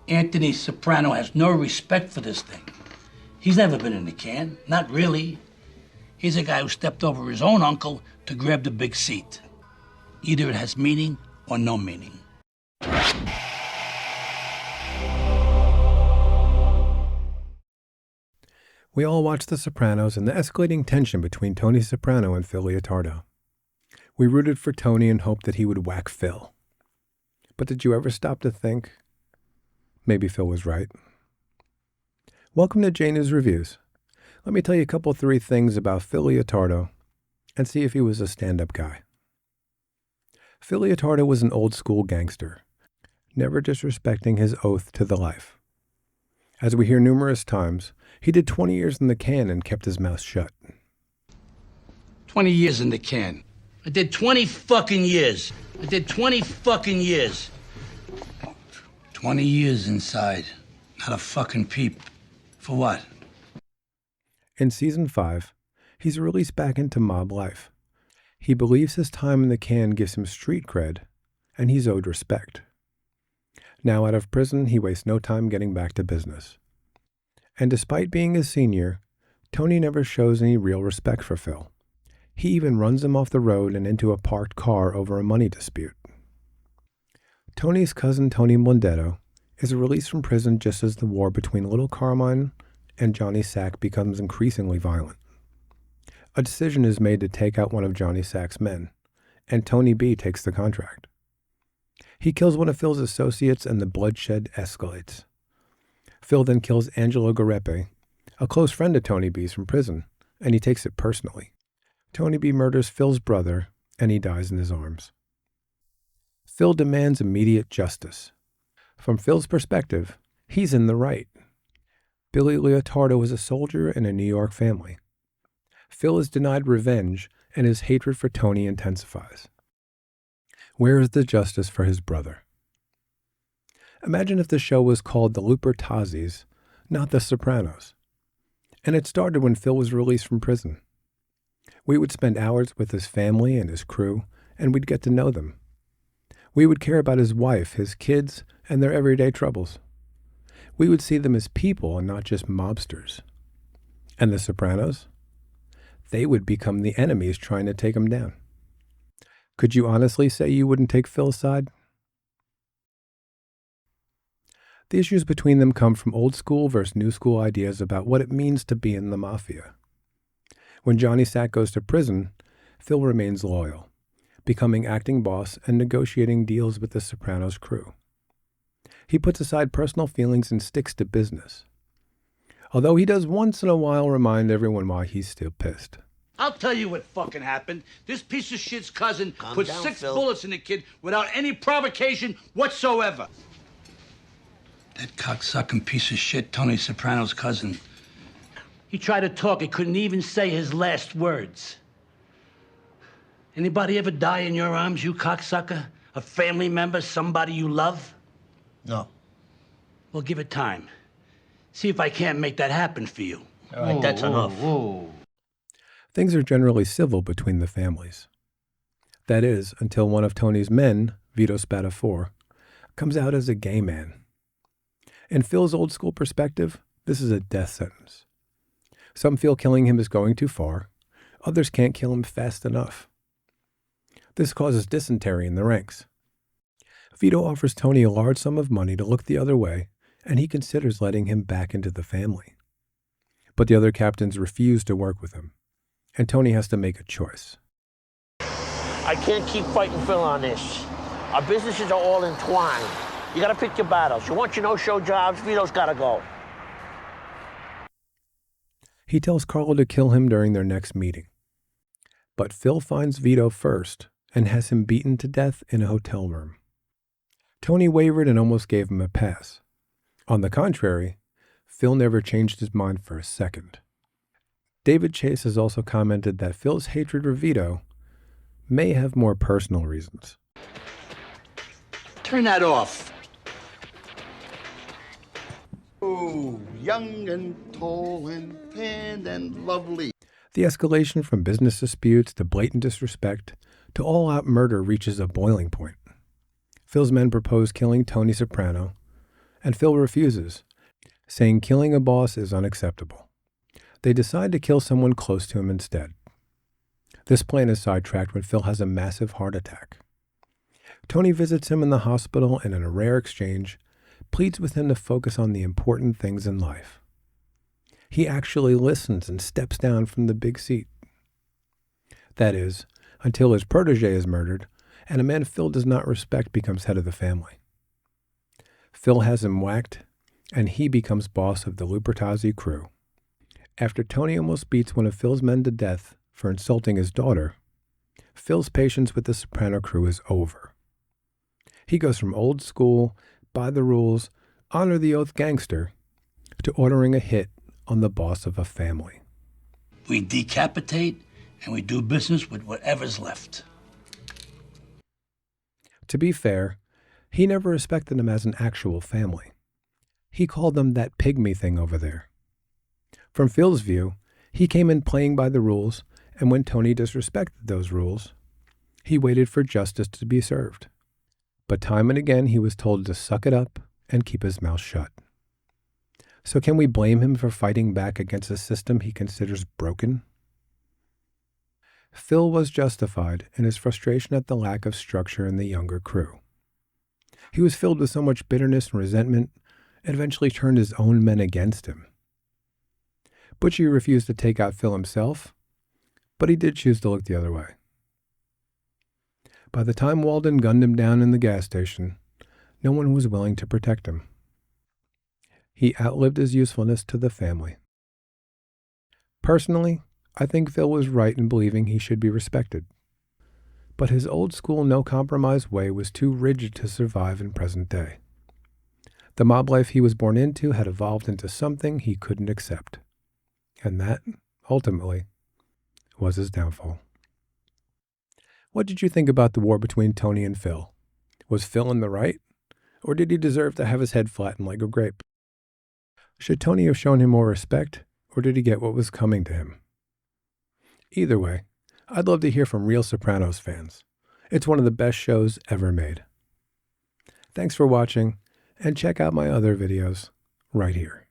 Anthony Soprano has no respect for this thing. He's never been in the can, not really. He's a guy who stepped over his own uncle to grab the big seat. Either it has meaning or no meaning. We all watched The Sopranos and the escalating tension between Tony Soprano and Phil Leotardo. We rooted for Tony and hoped that he would whack Phil. But did you ever stop to think, maybe Phil was right? Welcome to J News Reviews. Let me tell you a couple 3 things about Phil Leotardo and see if he was a stand-up guy. Phil Leotardo was an old-school gangster, never disrespecting his oath to the life. As we hear numerous times, he did 20 years in the can and kept his mouth shut. 20 years in the can. I did 20 fucking years. 20 years inside. Not a fucking peep. For what? In Season 5, he's released back into mob life. He believes his time in the can gives him street cred, and he's owed respect. Now out of prison, he wastes no time getting back to business. And despite being his senior, Tony never shows any real respect for Phil. He even runs him off the road and into a parked car over a money dispute. Tony's cousin Tony Blundetto is released from prison just as the war between Little Carmine and Johnny Sack becomes increasingly violent. A decision is made to take out one of Johnny Sack's men, and Tony B takes the contract. He kills one of Phil's associates and the bloodshed escalates. Phil then kills Angelo Grape, a close friend of Tony B's from prison, and he takes it personally. Tony B murders Phil's brother, and he dies in his arms. Phil demands immediate justice. From Phil's perspective, he's in the right. Billy Leotardo is a soldier in a New York family. Phil is denied revenge, and his hatred for Tony intensifies. Where is the justice for his brother? Imagine if the show was called The Lupertazis, not The Sopranos. And it started when Phil was released from prison. We would spend hours with his family and his crew, and we'd get to know them. We would care about his wife, his kids, and their everyday troubles. We would see them as people and not just mobsters. And the Sopranos? They would become the enemies trying to take him down. Could you honestly say you wouldn't take Phil's side? The issues between them come from old school versus new school ideas about what it means to be in the mafia. When Johnny Sack goes to prison, Phil remains loyal, becoming acting boss and negotiating deals with the Sopranos crew. He puts aside personal feelings and sticks to business. Although he does once in a while remind everyone why he's still pissed. I'll tell you what fucking happened. This piece of shit's cousin put down, 6 Phil. bullets in the kid without any provocation whatsoever. That cocksucking piece of shit, Tony Soprano's cousin. He tried to talk. He couldn't even say his last words. Anybody ever die in your arms, you cocksucker? A family member, somebody you love? No. Well, give it time. See if I can't make that happen for you. All right, that's enough. Things are generally civil between the families. That is, until one of Tony's men, Vito Spatafore, comes out as a gay man. In Phil's old school perspective, this is a death sentence. Some feel killing him is going too far. Others can't kill him fast enough. This causes dysentery in the ranks. Vito offers Tony a large sum of money to look the other way, and he considers letting him back into the family. But the other captains refuse to work with him, and Tony has to make a choice. I can't keep fighting Phil on this. Our businesses are all entwined. You gotta pick your battles. You want your no-show jobs, Vito's gotta go. He tells Carlo to kill him during their next meeting. But Phil finds Vito first and has him beaten to death in a hotel room. Tony wavered and almost gave him a pass. On the contrary, Phil never changed his mind for a second. David Chase has also commented that Phil's hatred for Vito may have more personal reasons. Turn that off. Oh, young and tall and tan and lovely. The escalation from business disputes to blatant disrespect to all-out murder reaches a boiling point. Phil's men propose killing Tony Soprano, and Phil refuses, saying killing a boss is unacceptable. They decide to kill someone close to him instead. This plan is sidetracked when Phil has a massive heart attack. Tony visits him in the hospital and in a rare exchange, pleads with him to focus on the important things in life. He actually listens and steps down from the big seat. That is, until his protege is murdered, and a man Phil does not respect becomes head of the family. Phil has him whacked, and he becomes boss of the Lupertazzi crew. After Tony almost beats one of Phil's men to death for insulting his daughter, Phil's patience with the Soprano crew is over. He goes from old school, by the rules, honor the oath gangster, to ordering a hit on the boss of a family. We decapitate and we do business with whatever's left. To be fair, he never respected them as an actual family. He called them that pygmy thing over there. From Phil's view, he came in playing by the rules, and when Tony disrespected those rules, he waited for justice to be served. But time and again he was told to suck it up and keep his mouth shut. So can we blame him for fighting back against a system he considers broken? Phil was justified in his frustration at the lack of structure in the younger crew. He was filled with so much bitterness and resentment, it eventually turned his own men against him. Butchie refused to take out Phil himself, but he did choose to look the other way. By the time Walden gunned him down in the gas station, no one was willing to protect him. He outlived his usefulness to the family. Personally, I think Phil was right in believing he should be respected. But his old-school no-compromise way was too rigid to survive in present day. The mob life he was born into had evolved into something he couldn't accept. And that, ultimately, was his downfall. What did you think about the war between Tony and Phil? Was Phil in the right? Or did he deserve to have his head flattened like a grape? Should Tony have shown him more respect, or did he get what was coming to him? Either way, I'd love to hear from real Sopranos fans. It's one of the best shows ever made. Thanks for watching, and check out my other videos right here.